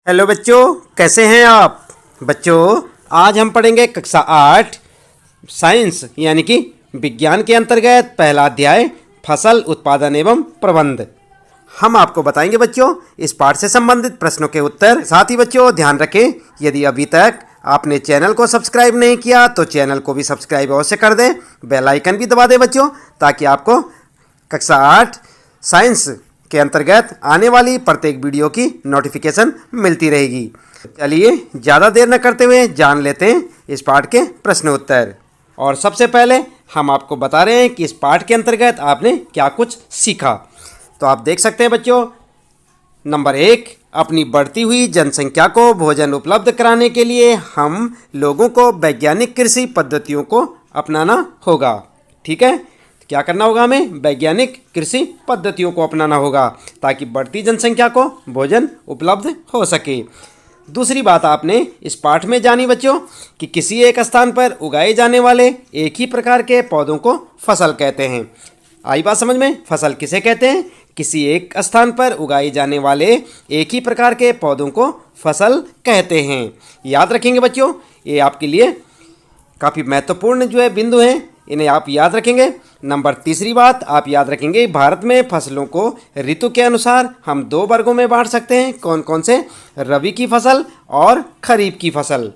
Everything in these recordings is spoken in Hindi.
हेलो बच्चों, कैसे हैं आप। बच्चों, आज हम पढ़ेंगे कक्षा 8 साइंस यानी कि विज्ञान के अंतर्गत पहला अध्याय फसल उत्पादन एवं प्रबंध। हम आपको बताएंगे बच्चों इस पाठ से संबंधित प्रश्नों के उत्तर। साथ ही बच्चों ध्यान रखें, यदि अभी तक आपने चैनल को सब्सक्राइब नहीं किया तो चैनल को भी सब्सक्राइब अवश्य कर दें, बेल आइकन भी दबा दें बच्चों, ताकि आपको कक्षा 8 साइंस के अंतर्गत आने वाली प्रत्येक वीडियो की नोटिफिकेशन मिलती रहेगी। चलिए ज़्यादा देर न करते हुए जान लेते हैं इस पाठ के प्रश्न उत्तर। और सबसे पहले हम आपको बता रहे हैं कि इस पाठ के अंतर्गत आपने क्या कुछ सीखा। तो आप देख सकते हैं बच्चों, नंबर 1, अपनी बढ़ती हुई जनसंख्या को भोजन उपलब्ध कराने के लिए हम लोगों को वैज्ञानिक कृषि पद्धतियों को अपनाना होगा। ठीक है, क्या करना होगा, हमें वैज्ञानिक कृषि पद्धतियों को अपनाना होगा ताकि बढ़ती जनसंख्या को भोजन उपलब्ध हो सके। दूसरी बात आपने इस पाठ में जानी बच्चों कि किसी एक स्थान पर उगाए जाने वाले एक ही प्रकार के पौधों को फसल कहते हैं। आई बात समझ में, फसल किसे कहते हैं? किसी एक स्थान पर उगाए जाने वाले एक ही प्रकार के पौधों को फसल कहते हैं। याद रखेंगे बच्चों, ये आपके लिए काफ़ी महत्वपूर्ण बिंदु हैं, इन्हें आप याद रखेंगे। नंबर तीसरी बात आप याद रखेंगे, भारत में फसलों को ऋतु के अनुसार हम 2 वर्गों में बांट सकते हैं। कौन कौन से? रबी की फसल और खरीफ की फसल।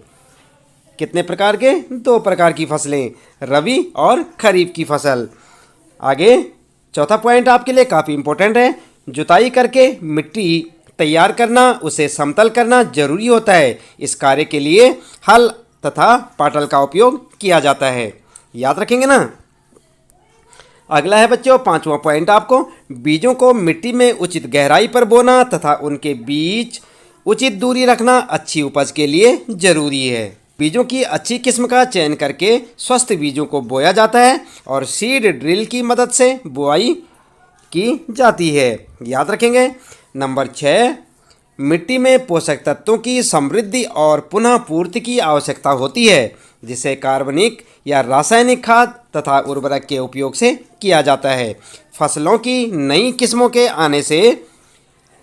कितने प्रकार के? 2 प्रकार की फसलें, रबी और खरीफ की फसल। आगे चौथा पॉइंट आपके लिए काफ़ी इंपॉर्टेंट है, जुताई करके मिट्टी तैयार करना, उसे समतल करना जरूरी होता है। इस कार्य के लिए हल तथा पाटल का उपयोग किया जाता है। याद रखेंगे ना। अगला है बच्चों 5वां पॉइंट, आपको बीजों को मिट्टी में उचित गहराई पर बोना तथा उनके बीच उचित दूरी रखना अच्छी उपज के लिए जरूरी है। बीजों की अच्छी किस्म का चयन करके स्वस्थ बीजों को बोया जाता है और सीड ड्रिल की मदद से बुआई की जाती है। याद रखेंगे। नंबर 6, मिट्टी में पोषक तत्वों की समृद्धि और पुनः पूर्ति की आवश्यकता होती है, जिसे कार्बनिक या रासायनिक खाद तथा उर्वरक के उपयोग से किया जाता है। फसलों की नई किस्मों के आने से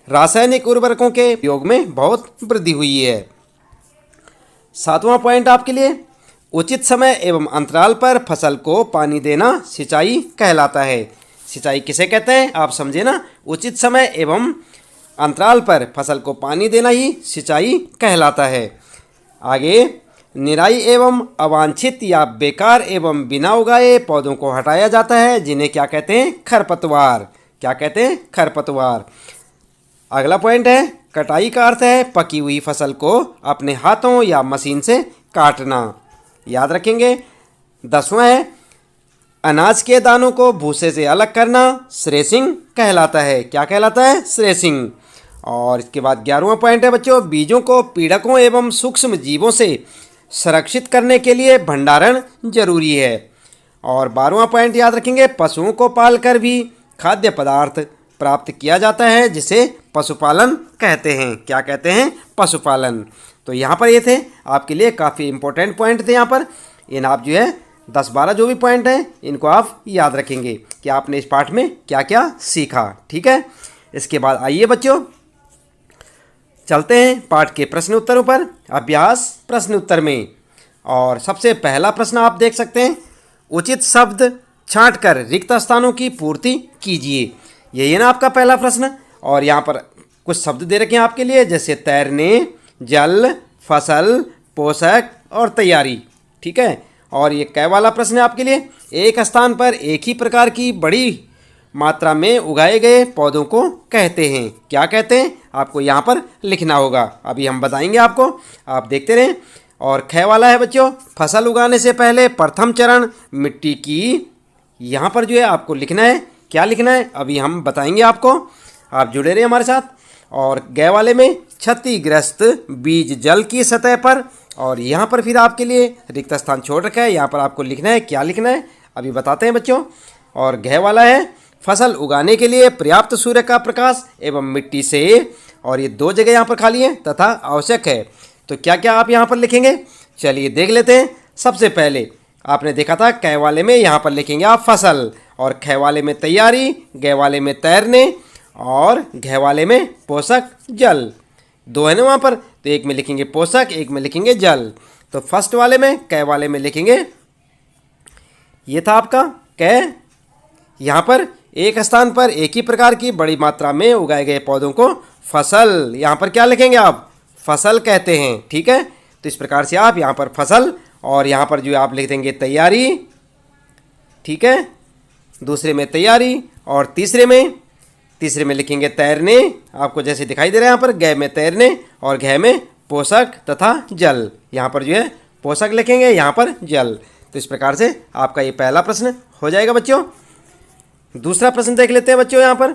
रासायनिक उर्वरकों के उपयोग में बहुत वृद्धि हुई है। 7वां पॉइंट आपके लिए, उचित समय एवं अंतराल पर फसल को पानी देना सिंचाई कहलाता है। सिंचाई किसे कहते हैं आप समझे ना। उचित समय एवं अंतराल पर फसल को पानी देना ही सिंचाई कहलाता है। आगे निराई एवं अवांछित या बेकार एवं बिना उगाए पौधों को हटाया जाता है, जिन्हें क्या कहते हैं? खरपतवार। क्या कहते हैं? खरपतवार। अगला पॉइंट है, कटाई का अर्थ है पकी हुई फसल को अपने हाथों या मशीन से काटना। याद रखेंगे। 10वां है, अनाज के दानों को भूसे से अलग करना थ्रेसिंग कहलाता है। क्या कहलाता है? थ्रेसिंग। और इसके बाद 11वां पॉइंट है बच्चों, बीजों को पीड़कों एवं सूक्ष्म जीवों से संरक्षित करने के लिए भंडारण जरूरी है। और 12वां पॉइंट याद रखेंगे, पशुओं को पालकर भी खाद्य पदार्थ प्राप्त किया जाता है, जिसे पशुपालन कहते हैं। क्या कहते हैं? पशुपालन। तो यहाँ पर ये थे आपके लिए काफ़ी इंपॉर्टेंट पॉइंट थे। यहाँ पर इन आप 10-12 जो भी पॉइंट हैं इनको आप याद रखेंगे कि आपने इस पाठ में क्या क्या सीखा। ठीक है, इसके बाद आइए बच्चों चलते हैं पाठ के प्रश्न उत्तरों पर। अभ्यास प्रश्न उत्तर में, और सबसे पहला प्रश्न आप देख सकते हैं, उचित शब्द छांटकर रिक्त स्थानों की पूर्ति कीजिए। यही है ना आपका पहला प्रश्न। और यहाँ पर कुछ शब्द दे रखे हैं आपके लिए, जैसे तैरने, जल, फसल, पोषक और तैयारी। ठीक है, और ये कै वाला प्रश्न है आपके लिए, एक स्थान पर एक ही प्रकार की बड़ी मात्रा में उगाए गए पौधों को कहते हैं। क्या कहते हैं? आपको यहाँ पर लिखना होगा, अभी हम बताएंगे आपको, आप देखते रहें। और ख वाला है बच्चों, फसल उगाने से पहले प्रथम चरण मिट्टी की, यहाँ पर आपको लिखना है। क्या लिखना है अभी हम बताएंगे आपको, आप जुड़े रहे हमारे साथ। और ग वाले में क्षतिग्रस्त बीज जल की सतह पर, और यहाँ पर फिर आपके लिए रिक्त स्थान छोड़ रखा है, यहाँ पर आपको लिखना है। क्या लिखना है अभी बताते हैं बच्चों। और घ वाला है, फसल उगाने के लिए पर्याप्त सूर्य का प्रकाश एवं मिट्टी से, और ये 2 जगह यहाँ पर खाली है, तथा आवश्यक है। तो क्या क्या आप यहाँ पर लिखेंगे, चलिए देख लेते हैं। सबसे पहले आपने देखा था कै वाले में यहाँ पर लिखेंगे आप फसल, और ख वाले में तैयारी, ग वाले में तैरने, और घ वाले में पोषक जल। दो है ना वहाँ पर, तो एक में लिखेंगे पोषक, एक में लिखेंगे जल। तो फर्स्ट वाले में कै वाले में लिखेंगे, ये था आपका कै। यहाँ पर एक स्थान पर एक ही प्रकार की बड़ी मात्रा में उगाए गए पौधों को फसल, यहाँ पर क्या लिखेंगे आप, फसल कहते हैं। ठीक है, तो इस प्रकार से आप यहाँ पर फसल और यहाँ पर जो आप लिख देंगे तैयारी। ठीक है, दूसरे में तैयारी और तीसरे में लिखेंगे तैरने। आपको जैसे दिखाई दे रहा है यहाँ पर, गै में तैरने और घै में पोषक तथा जल। यहाँ पर जो है पोषक लिखेंगे, यहाँ पर जल। तो इस प्रकार से आपका ये पहला प्रश्न हो जाएगा बच्चों। दूसरा प्रश्न देख लेते हैं बच्चों। यहाँ पर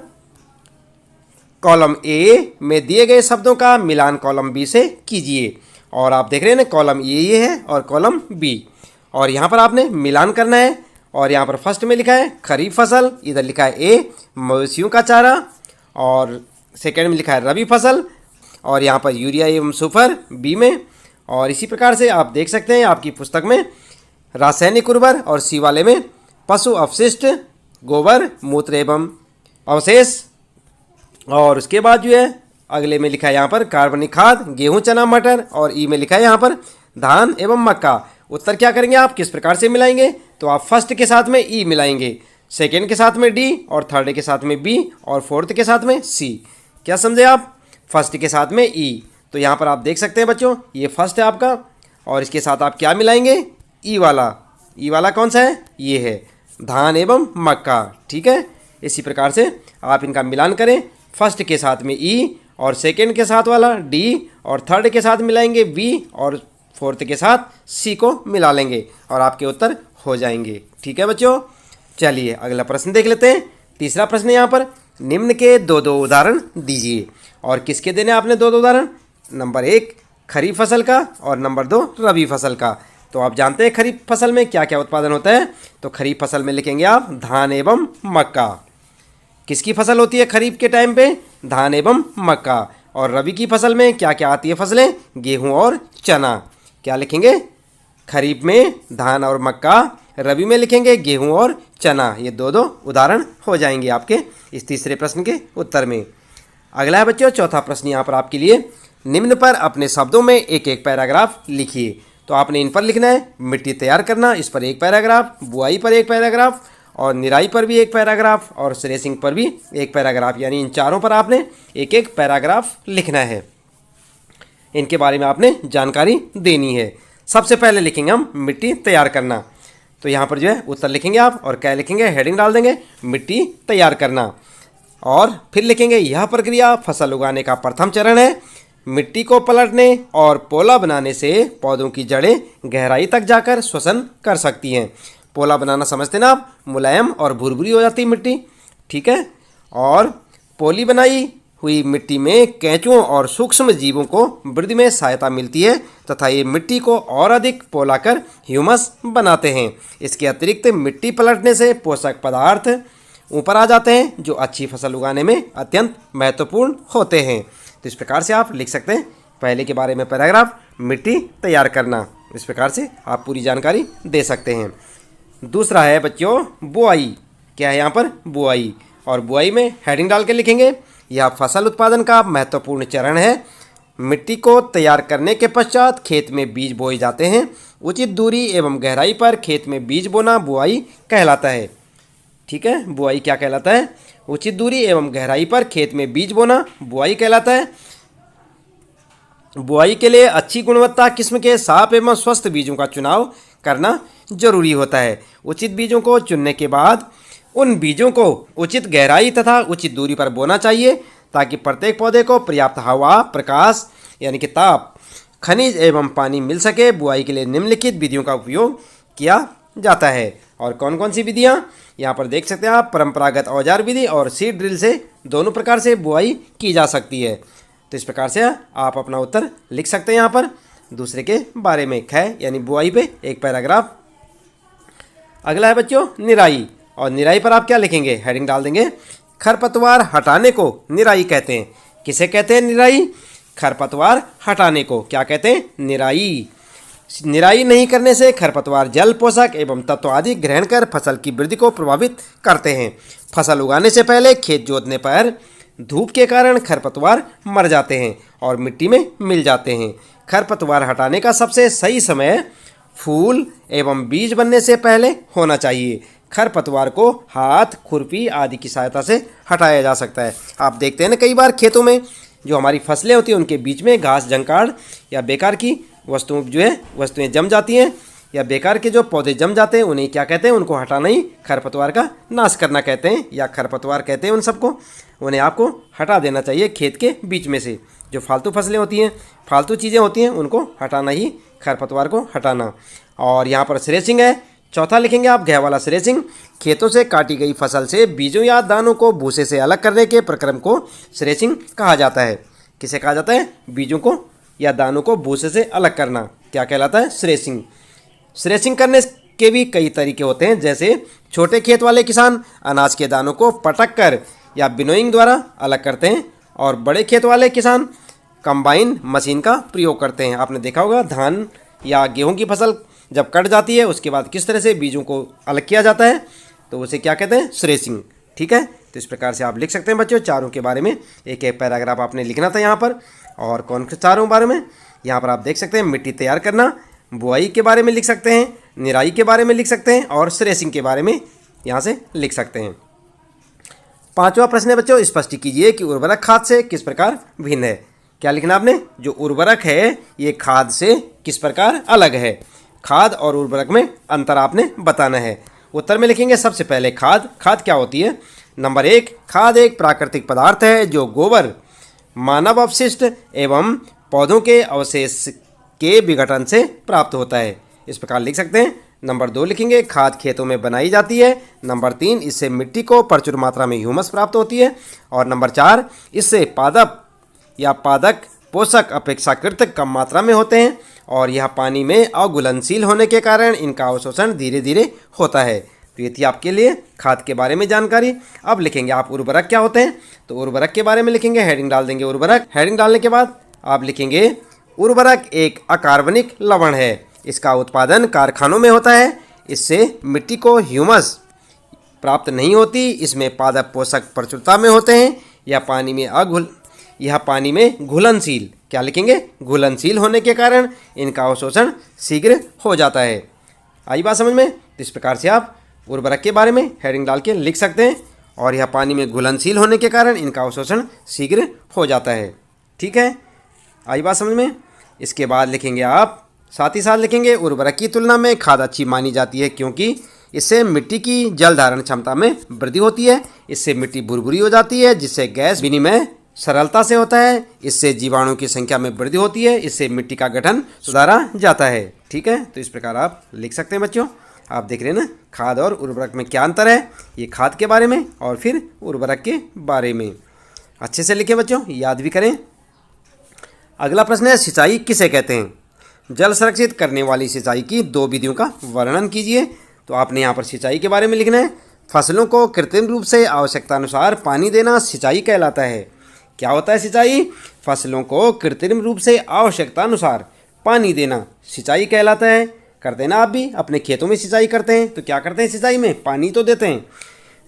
कॉलम ए में दिए गए शब्दों का मिलान कॉलम बी से कीजिए। और आप देख रहे हैं ना, कॉलम ए है और कॉलम बी, और यहाँ पर आपने मिलान करना है। और यहाँ पर फर्स्ट में लिखा है खरीफ फसल, इधर लिखा है ए मवेशियों का चारा, और सेकेंड में लिखा है रबी फसल, और यहाँ पर यूरिया एवं सुपर बी में। और इसी प्रकार से आप देख सकते हैं आपकी पुस्तक में रासायनिक उर्वर और सी वाले में पशु अपशिष्ट, गोबर, मूत्र एवं अवशेष। और उसके बाद जो है अगले में लिखा है यहाँ पर कार्बनिक खाद, गेहूं, चना, मटर, और ई में लिखा है यहाँ पर धान एवं मक्का। उत्तर क्या करेंगे आप, किस प्रकार से मिलाएंगे, तो आप फर्स्ट के साथ में ई मिलाएंगे, सेकेंड के साथ में डी, और थर्ड के साथ में बी, और फोर्थ के साथ में सी। क्या समझे आप, फर्स्ट के साथ में ई। तो यहाँ पर आप देख सकते हैं बच्चों, ये फर्स्ट है आपका, और इसके साथ आप क्या मिलाएंगे, ई वाला। ई वाला कौन सा है, ये है धान एवं मक्का। ठीक है, इसी प्रकार से आप इनका मिलान करें, फर्स्ट के साथ में ई, और सेकेंड के साथ वाला डी, और थर्ड के साथ मिलाएंगे बी, और फोर्थ के साथ सी को मिला लेंगे, और आपके उत्तर हो जाएंगे। ठीक है बच्चों, चलिए अगला प्रश्न देख लेते हैं। तीसरा प्रश्न यहाँ पर निम्न के दो दो उदाहरण दीजिए। और किसके देने आपने दो दो उदाहरण, नंबर 1 खरीफ फसल का और नंबर 2 रबी फसल का। तो आप जानते हैं खरीफ फसल में क्या क्या उत्पादन होता है, तो खरीफ फसल में लिखेंगे आप धान एवं मक्का। किसकी फसल होती है खरीफ के टाइम पे, धान एवं मक्का। और रबी की फसल में क्या क्या आती है फसलें, गेहूं और चना। क्या लिखेंगे, खरीफ में धान और मक्का, रबी में लिखेंगे गेहूं और चना। ये दो दो उदाहरण हो जाएंगे आपके इस तीसरे प्रश्न के उत्तर में। अगला है बच्चों चौथा प्रश्न यहाँ पर आपके लिए, निम्न पर अपने शब्दों में एक एक पैराग्राफ लिखिए। तो आपने इन पर लिखना है मिट्टी तैयार करना, इस पर एक पैराग्राफ, बुआई पर एक पैराग्राफ, और निराई पर भी एक पैराग्राफ, और थ्रेसिंग पर भी एक पैराग्राफ। यानी इन चारों पर आपने एक एक पैराग्राफ लिखना है, इनके बारे में आपने जानकारी देनी है। सबसे पहले लिखेंगे हम मिट्टी तैयार करना। तो यहाँ पर जो है उत्तर लिखेंगे आप, और क्या लिखेंगे, हेडिंग डाल देंगे मिट्टी तैयार करना। और फिर लिखेंगे यह प्रक्रिया फसल उगाने का प्रथम चरण है। मिट्टी को पलटने और पोला बनाने से पौधों की जड़ें गहराई तक जाकर श्वसन कर सकती हैं। पोला बनाना समझते ना आप, मुलायम और भुरभुरी हो जाती मिट्टी। ठीक है, और पोली बनाई हुई मिट्टी में केंचुओं और सूक्ष्म जीवों को वृद्धि में सहायता मिलती है तथा ये मिट्टी को और अधिक पोला कर ह्यूमस बनाते हैं। इसके अतिरिक्त मिट्टी पलटने से पोषक पदार्थ ऊपर आ जाते हैं जो अच्छी फसल उगाने में अत्यंत महत्वपूर्ण होते हैं। तो इस प्रकार से आप लिख सकते हैं पहले के बारे में पैराग्राफ, मिट्टी तैयार करना। इस प्रकार से आप पूरी जानकारी दे सकते हैं। दूसरा है बच्चों बुआई। क्या है यहाँ पर, बुआई। और बुआई में हेडिंग डाल के लिखेंगे यह फसल उत्पादन का महत्वपूर्ण चरण है। मिट्टी को तैयार करने के पश्चात खेत में बीज बोए जाते हैं। उचित दूरी एवं गहराई पर खेत में बीज बोना बुआई कहलाता है। ठीक है, बुआई क्या कहलाता है, उचित दूरी एवं गहराई पर खेत में बीज बोना बुआई कहलाता है। बुआई के लिए अच्छी गुणवत्ता किस्म के साफ एवं स्वस्थ बीजों का चुनाव करना जरूरी होता है। उचित बीजों को चुनने के बाद उन बीजों को उचित गहराई तथा उचित दूरी पर बोना चाहिए ताकि प्रत्येक पौधे को पर्याप्त हवा, प्रकाश यानी कि ताप, खनिज एवं पानी मिल सके। बुआई के लिए निम्नलिखित विधियों का उपयोग किया जाता है। और कौन कौन सी विधियाँ यहाँ पर देख सकते हैं आप, परंपरागत औजार विधि और सीड ड्रिल से दोनों प्रकार से बुआई की जा सकती है। तो इस प्रकार से आप अपना उत्तर लिख सकते हैं यहाँ पर दूसरे के बारे में, ख यानी बुआई पे एक पैराग्राफ। अगला है बच्चों निराई। और निराई पर आप क्या लिखेंगे, हेडिंग डाल देंगे खरपतवार हटाने को निराई कहते हैं। किसे कहते हैं निराई, खरपतवार हटाने को क्या कहते हैं, निराई। निराई नहीं करने से खरपतवार जल, पोषक एवं तत्व आदि ग्रहण कर फसल की वृद्धि को प्रभावित करते हैं। फसल उगाने से पहले खेत जोतने पर धूप के कारण खरपतवार मर जाते हैं और मिट्टी में मिल जाते हैं। खरपतवार हटाने का सबसे सही समय फूल एवं बीज बनने से पहले होना चाहिए। खरपतवार को हाथ, खुरपी आदि की सहायता से हटाया जा सकता है। आप देखते हैं ना, कई बार खेतों में जो हमारी फसलें होती हैं उनके बीच में घास, जंकाड़ या बेकार की वस्तुएं जम जाती हैं, या बेकार के जो पौधे जम जाते हैं उन्हें क्या कहते हैं, उनको हटाना ही खरपतवार का नाश करना कहते हैं, या खरपतवार कहते हैं उन सबको। उन्हें आपको हटा देना चाहिए खेत के बीच में से। जो फालतू फसलें होती हैं, फालतू चीज़ें होती हैं, उनको हटाना ही खरपतवार को हटाना। और यहाँ पर स्रेचिंग है, चौथा लिखेंगे आप घ वाला स्रेचिंग। खेतों से काटी गई फसल से बीजों या दानों को भूसे से अलग करने के प्रक्रम को स्रेचिंग कहा जाता है। किसे कहा जाता है? बीजों को या दानों को भूसे से अलग करना क्या कहलाता है? स्रेचिंग। स्रेचिंग करने के भी कई तरीके होते हैं, जैसे छोटे खेत वाले किसान अनाज के दानों को पटक कर या विनोइंग द्वारा अलग करते हैं, और बड़े खेत वाले किसान कंबाइन मशीन का प्रयोग करते हैं। आपने देखा होगा धान या गेहूं की फसल जब कट जाती है उसके बाद किस तरह से बीजों को अलग किया जाता है, तो उसे क्या कहते हैं? स्रेचिंग। ठीक है, तो इस प्रकार से आप लिख सकते हैं बच्चों। चारों के बारे में एक एक पैराग्राफ आपने लिखना था यहाँ पर। और कौन से चारों बारे में? यहाँ पर आप देख सकते हैं मिट्टी तैयार करना, बुआई के बारे में लिख सकते हैं, निराई के बारे में लिख सकते हैं, और स्रेचिंग के बारे में यहाँ से लिख सकते हैं। पांचवा प्रश्न है बच्चों, स्पष्ट कीजिए कि उर्वरक खाद से किस प्रकार भिन्न है। क्या लिखना आपने? जो उर्वरक है ये खाद से किस प्रकार अलग है। खाद और उर्वरक में अंतर आपने बताना है। उत्तर में लिखेंगे सबसे पहले खाद। खाद क्या होती है? नंबर 1, खाद एक प्राकृतिक पदार्थ है जो गोबर, मानव अपशिष्ट एवं पौधों के अवशेष के विघटन से प्राप्त होता है। इस प्रकार लिख सकते हैं। नंबर 2 लिखेंगे खाद खेतों में बनाई जाती है। नंबर 3, इससे मिट्टी को प्रचुर मात्रा में ह्यूमस प्राप्त होती है। और नंबर 4, इससे पादप या पादक पोषक अपेक्षाकृत कम मात्रा में होते हैं, और यह पानी में अघुलनशील होने के कारण इनका अवशोषण धीरे धीरे होता है। तो ये थी आपके लिए खाद के बारे में जानकारी। अब लिखेंगे आप उर्वरक क्या होते हैं। तो उर्वरक के बारे में लिखेंगे, हेडिंग डाल देंगे उर्वरक। हेडिंग डालने के बाद आप लिखेंगे उर्वरक एक अकार्बनिक लवण है। इसका उत्पादन कारखानों में होता है। इससे मिट्टी को ह्यूमस प्राप्त नहीं होती। इसमें पादप पोषक प्रचुरता में होते हैं। यह पानी में घुलनशील, क्या लिखेंगे? घुलनशील होने के कारण इनका अवशोषण शीघ्र हो जाता है। आई बात समझ में? तो इस प्रकार से आप उर्वरक के बारे में हेडिंग डाल के लिख सकते हैं, और यह पानी में घुलनशील होने के कारण इनका अवशोषण शीघ्र हो जाता है। ठीक है, आई बात समझ में? इसके बाद लिखेंगे आप साथ ही साथ लिखेंगे उर्वरक की तुलना में खाद अच्छी मानी जाती है, क्योंकि इससे मिट्टी की जल धारण क्षमता में वृद्धि होती है। इससे मिट्टी भुरभुरी हो जाती है, जिससे गैस विनिमय सरलता से होता है। इससे जीवाणु की संख्या में वृद्धि होती है। इससे मिट्टी का गठन सुधारा जाता है। ठीक है, तो इस प्रकार आप लिख सकते हैं बच्चों। आप देख रहे हैं ना खाद और उर्वरक में क्या अंतर है। ये खाद के बारे में और फिर उर्वरक के बारे में। अच्छे से लिखें बच्चों, याद भी करें। अगला प्रश्न है सिंचाई किसे कहते हैं। जल संरक्षित करने वाली सिंचाई की 2 विधियों का वर्णन कीजिए। तो आपने यहाँ पर सिंचाई के बारे में लिखना है। फसलों को कृत्रिम रूप से आवश्यकता अनुसार पानी देना सिंचाई कहलाता है। क्या होता है सिंचाई? फसलों को कृत्रिम रूप से आवश्यकता अनुसार पानी देना सिंचाई कहलाता है। करते हैं ना आप भी अपने खेतों में सिंचाई करते हैं, तो क्या करते हैं सिंचाई में? पानी तो देते हैं।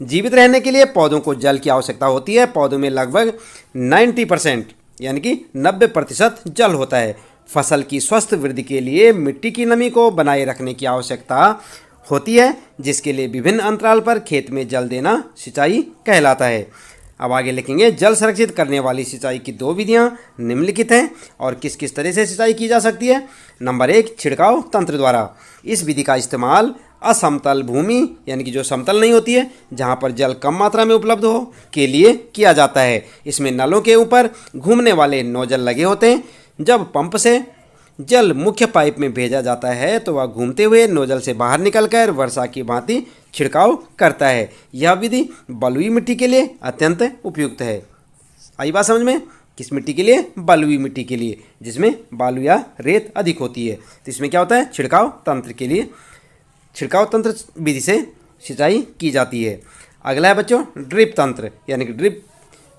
जीवित रहने के लिए पौधों को जल की आवश्यकता होती है। पौधों में लगभग 90% यानी कि 90% जल होता है। फसल की स्वस्थ वृद्धि के लिए मिट्टी की नमी को बनाए रखने की आवश्यकता होती है, जिसके लिए विभिन्न अंतराल पर खेत में जल देना सिंचाई कहलाता है। अब आगे लिखेंगे जल संरक्षित करने वाली सिंचाई की 2 विधियां निम्नलिखित हैं, और किस किस तरह से सिंचाई की जा सकती है। नंबर 1, छिड़काव तंत्र द्वारा। इस विधि का इस्तेमाल असमतल भूमि यानी कि जो समतल नहीं होती है, जहां पर जल कम मात्रा में उपलब्ध हो, के लिए किया जाता है। इसमें नलों के ऊपर घूमने वाले नोजल लगे होते हैं। जब पंप से जल मुख्य पाइप में भेजा जाता है तो वह घूमते हुए नोजल से बाहर निकलकर वर्षा की भांति छिड़काव करता है। यह विधि बलुई मिट्टी के लिए अत्यंत उपयुक्त है। आई बात समझ में? किस मिट्टी के लिए? बलुई मिट्टी के लिए, जिसमें बालू या रेत अधिक होती है। तो इसमें क्या होता है? छिड़काव तंत्र के लिए छिड़काव तंत्र विधि से सिंचाई की जाती है। अगला है बच्चों ड्रिप तंत्र, यानी कि ड्रिप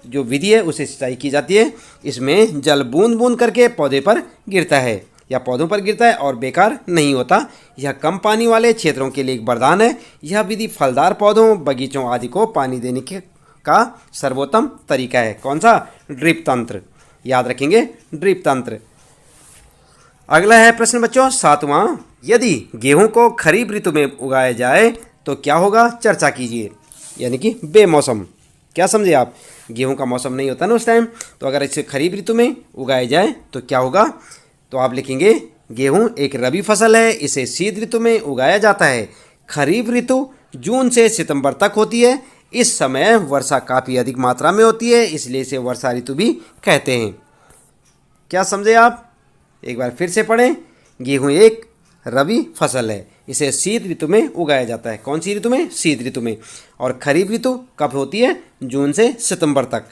जो विधि है उसे सिंचाई की जाती है। इसमें जल बूंद बूंद करके पौधे पर गिरता है या पौधों पर गिरता है और बेकार नहीं होता। यह कम पानी वाले क्षेत्रों के लिए एक वरदान है। यह विधि फलदार पौधों, बगीचों आदि को पानी देने के का सर्वोत्तम तरीका है। कौन सा? ड्रिप तंत्र। याद रखेंगे, ड्रिप तंत्र। अगला है प्रश्न बच्चों 7वां, यदि गेहूं को खरीफ ऋतु में उगाया जाए तो क्या होगा? चर्चा कीजिए। यानी कि बेमौसम। क्या समझे आप? गेहूं का मौसम नहीं होता ना उस टाइम, तो अगर इसे खरीफ ऋतु में उगाया जाए तो क्या होगा? तो आप लिखेंगे गेहूं एक रबी फसल है, इसे शीत ऋतु में उगाया जाता है। खरीफ ऋतु जून से सितंबर तक होती है। इस समय वर्षा काफ़ी अधिक मात्रा में होती है, इसलिए इसे वर्षा ऋतु भी कहते हैं। क्या समझे आप? एक बार फिर से पढ़ें। गेहूं एक रबी फसल है, इसे शीत ऋतु में उगाया जाता है। कौन सी ऋतु में? शीत ऋतु में। और खरीफ ऋतु कब होती है? जून से सितंबर तक।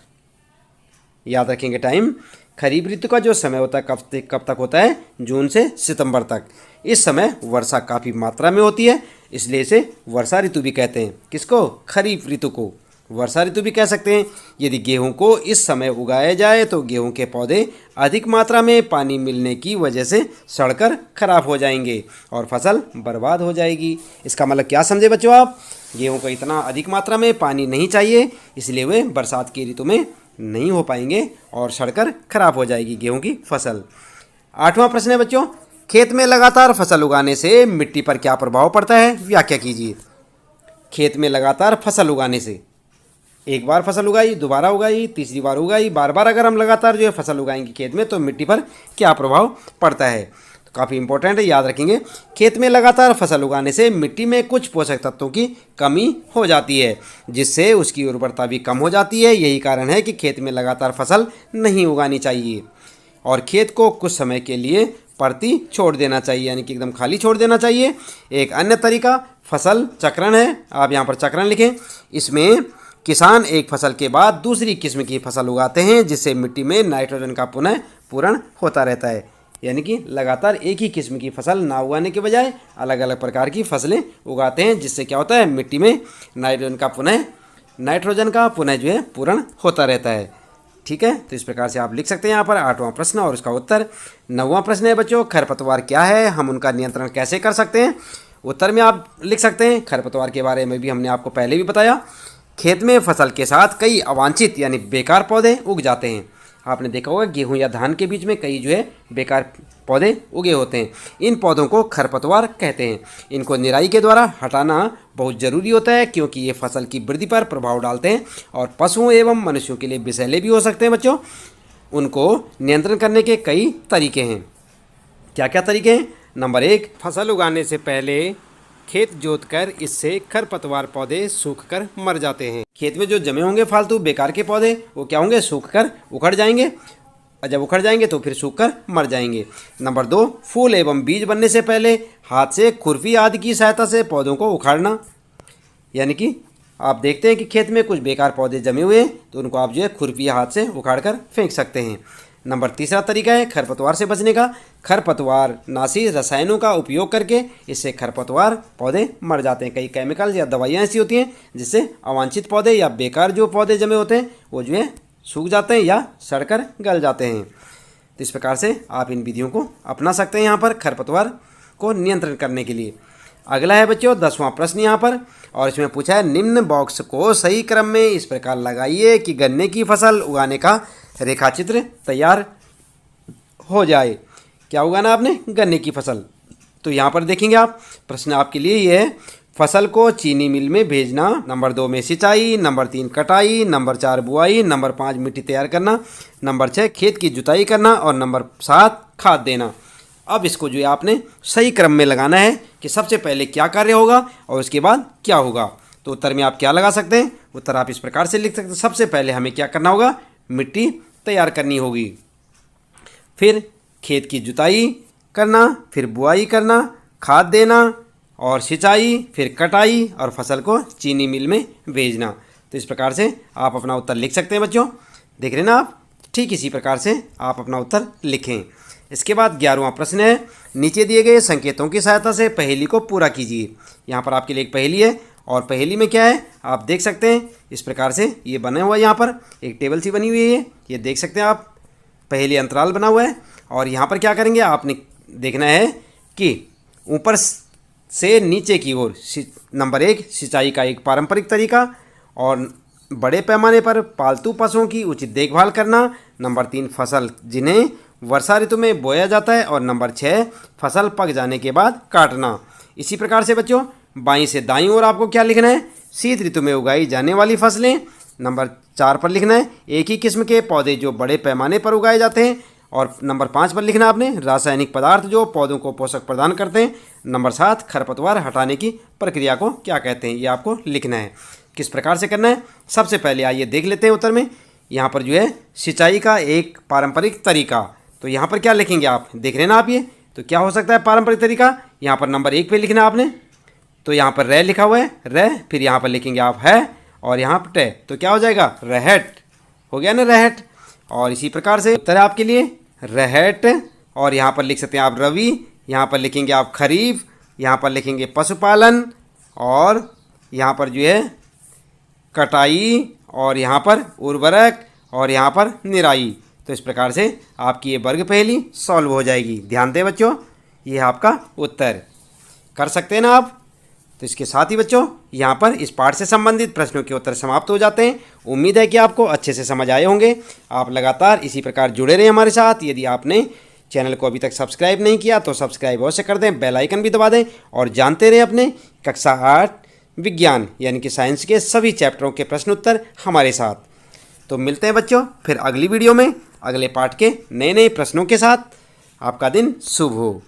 याद रखेंगे टाइम। खरीफ ऋतु का जो समय होता है कब तक होता है? जून से सितंबर तक। इस समय वर्षा काफ़ी मात्रा में होती है, इसलिए इसे वर्षा ऋतु भी कहते हैं। किसको? खरीफ ऋतु को वर्षा ऋतु भी कह सकते हैं। यदि गेहूं को इस समय उगाया जाए तो गेहूं के पौधे अधिक मात्रा में पानी मिलने की वजह से सड़कर खराब हो जाएंगे और फसल बर्बाद हो जाएगी। इसका मतलब क्या समझे बच्चों आप? गेहूं को इतना अधिक मात्रा में पानी नहीं चाहिए, इसलिए वे बरसात की ऋतु में नहीं हो पाएंगे और सड़कर खराब हो जाएगी गेहूं की फसल। 8वां प्रश्न है बच्चों, खेत में लगातार फसल उगाने से मिट्टी पर क्या प्रभाव पड़ता है? व्याख्या कीजिए। खेत में लगातार फसल उगाने से, एक बार फसल उगाई, दोबारा उगाई, तीसरी बार उगाई, बार बार अगर हम लगातार जो है फसल उगाएंगे खेत में तो मिट्टी पर क्या प्रभाव पड़ता है? तो काफ़ी इंपॉर्टेंट है, याद रखेंगे। खेत में लगातार फसल उगाने से मिट्टी में कुछ पोषक तत्वों की कमी हो जाती है, जिससे उसकी उर्वरता भी कम हो जाती है। यही कारण है कि खेत में लगातार फसल नहीं उगानी चाहिए और खेत को कुछ समय के लिए परती छोड़ देना चाहिए, यानी कि एकदम खाली छोड़ देना चाहिए। एक अन्य तरीका फसल चक्रण है। आप यहाँ पर चक्रण लिखें। इसमें किसान एक फसल के बाद दूसरी किस्म की फसल उगाते हैं, जिससे मिट्टी में नाइट्रोजन का पुनः पूरण होता रहता है। यानी कि लगातार एक ही किस्म की फसल ना उगाने के बजाय अलग अलग प्रकार की फसलें उगाते हैं, जिससे क्या होता है? मिट्टी में नाइट्रोजन का पुनः जो है पूरण होता रहता है। ठीक है, तो इस प्रकार से आप लिख सकते हैं यहाँ पर 8वां प्रश्न और उसका उत्तर। 9वां प्रश्न है बच्चों, खरपतवार क्या है? हम उनका नियंत्रण कैसे कर सकते हैं? उत्तर में आप लिख सकते हैं। खरपतवार के बारे में भी हमने आपको पहले भी बताया। खेत में फसल के साथ कई अवांछित यानी बेकार पौधे उग जाते हैं। आपने देखा होगा गेहूं या धान के बीच में कई जो है बेकार पौधे उगे होते हैं। इन पौधों को खरपतवार कहते हैं। इनको निराई के द्वारा हटाना बहुत ज़रूरी होता है, क्योंकि ये फसल की वृद्धि पर प्रभाव डालते हैं और पशुओं एवं मनुष्यों के लिए विषैले भी हो सकते हैं बच्चों। उनको नियंत्रण करने के कई तरीके हैं। क्या क्या तरीके हैं? नंबर 1, फसल उगाने से पहले खेत जोतकर इससे खरपतवार पौधे सूखकर मर जाते हैं। खेत में जो जमे होंगे फालतू बेकार के पौधे वो क्या होंगे? सूखकर उखड़ जाएंगे, और जब उखड़ जाएंगे तो फिर सूखकर मर जाएंगे। नंबर 2, फूल एवं बीज बनने से पहले हाथ से खुरपी आदि की सहायता से पौधों को उखाड़ना। यानी कि आप देखते हैं कि खेत में कुछ बेकार पौधे जमे हुए हैं तो उनको आप जो है खुरपी हाथ से उखाड़ कर फेंक सकते हैं। नंबर 3 तरीका है खरपतवार से बचने का, खरपतवार नाशी रसायनों का उपयोग करके। इससे खरपतवार पौधे मर जाते हैं। कई केमिकल या दवाइयाँ ऐसी होती हैं जिससे अवांछित पौधे या बेकार जो पौधे जमे होते हैं वो जो है सूख जाते हैं या सड़कर गल जाते हैं। तो इस प्रकार से आप इन विधियों को अपना सकते हैं यहाँ पर खरपतवार को नियंत्रण करने के लिए। अगला है बच्चों 10वां प्रश्न यहाँ पर, और इसमें पूछा है निम्न बॉक्स को सही क्रम में इस प्रकार लगाइए कि गन्ने की फसल उगाने का रेखाचित्र तैयार हो जाए। क्या उगाना आपने? गन्ने की फसल। तो यहाँ पर देखेंगे आप, प्रश्न आपके लिए ये है, फसल को चीनी मिल में भेजना। नंबर 2 में सिंचाई, नंबर 3 कटाई, नंबर 4 बुआई, नंबर 5 मिट्टी तैयार करना, नंबर 6 खेत की जुताई करना और नंबर 7 खाद देना। अब इसको जो है आपने सही क्रम में लगाना है कि सबसे पहले क्या कार्य होगा और उसके बाद क्या होगा। तो उत्तर में आप क्या लगा सकते हैं? उत्तर आप इस प्रकार से लिख सकते हैं। सबसे पहले हमें क्या करना होगा? मिट्टी तैयार करनी होगी, फिर खेत की जुताई करना, फिर बुआई करना, खाद देना और सिंचाई, फिर कटाई और फसल को चीनी मिल में भेजना। तो इस प्रकार से आप अपना उत्तर लिख सकते हैं बच्चों। देख रहे हैं ना आप? ठीक इसी प्रकार से आप अपना उत्तर लिखें। इसके बाद 11वां प्रश्न है, नीचे दिए गए संकेतों की सहायता से पहेली को पूरा कीजिए। यहाँ पर आपके लिए एक पहेली है और पहेली में क्या है आप देख सकते हैं। इस प्रकार से ये बना हुआ है, यहाँ पर एक टेबल सी बनी हुई है, ये देख सकते हैं आप। पहेली अंतराल बना हुआ है और यहाँ पर क्या करेंगे आपने देखना है कि ऊपर से नीचे की ओर नंबर 1 सिंचाई का एक पारंपरिक तरीका, और बड़े पैमाने पर पालतू पशुओं की उचित देखभाल करना। नंबर 3 फसल जिन्हें वर्षा ऋतु में बोया जाता है। और नंबर 6 फसल पक जाने के बाद काटना। इसी प्रकार से बच्चों बाईं से दाईं ओर आपको क्या लिखना है, शीत ऋतु में उगाई जाने वाली फसलें। नंबर 4 पर लिखना है एक ही किस्म के पौधे जो बड़े पैमाने पर उगाए जाते हैं। और नंबर 5 पर लिखना आपने रासायनिक पदार्थ जो पौधों को पोषक प्रदान करते हैं। नंबर 7 खरपतवार हटाने की प्रक्रिया को क्या कहते हैं, ये आपको लिखना है। किस प्रकार से करना है, सबसे पहले आइए देख लेते हैं उत्तर में। यहाँ पर जो है सिंचाई का एक पारंपरिक तरीका, तो यहाँ पर क्या लिखेंगे आप, देख रहे ना आप, ये तो क्या हो सकता है पारंपरिक तरीका। यहाँ पर नंबर 1 पे लिखना आपने, तो यहाँ पर रह लिखा हुआ है रह, फिर यहाँ पर लिखेंगे आप है और यहाँ पर टे, तो क्या हो जाएगा रहट, हो गया ना रहट। और इसी प्रकार से उत्तर है आपके लिए रहट। और यहाँ पर लिख सकते हैं आप रवि, यहाँ पर लिखेंगे आप खरीफ, यहाँ पर लिखेंगे पशुपालन, और यहाँ पर जो है कटाई, और यहाँ पर उर्वरक, और यहाँ पर निराई। तो इस प्रकार से आपकी ये वर्ग पहेली सॉल्व हो जाएगी। ध्यान दें बच्चों, ये आपका उत्तर कर सकते हैं ना आप। तो इसके साथ ही बच्चों यहाँ पर इस पाठ से संबंधित प्रश्नों के उत्तर समाप्त हो जाते हैं। उम्मीद है कि आपको अच्छे से समझ आए होंगे। आप लगातार इसी प्रकार जुड़े रहें हमारे साथ। यदि आपने चैनल को अभी तक सब्सक्राइब नहीं किया तो सब्सक्राइब अवश्य कर दें, बेल आइकन भी दबा दें, और जानते रहें अपने कक्षा 8 विज्ञान यानी कि साइंस के सभी चैप्टरों के प्रश्न उत्तर हमारे साथ। तो मिलते हैं बच्चों फिर अगली वीडियो में अगले पाठ के नए नए प्रश्नों के साथ। आपका दिन शुभ हो।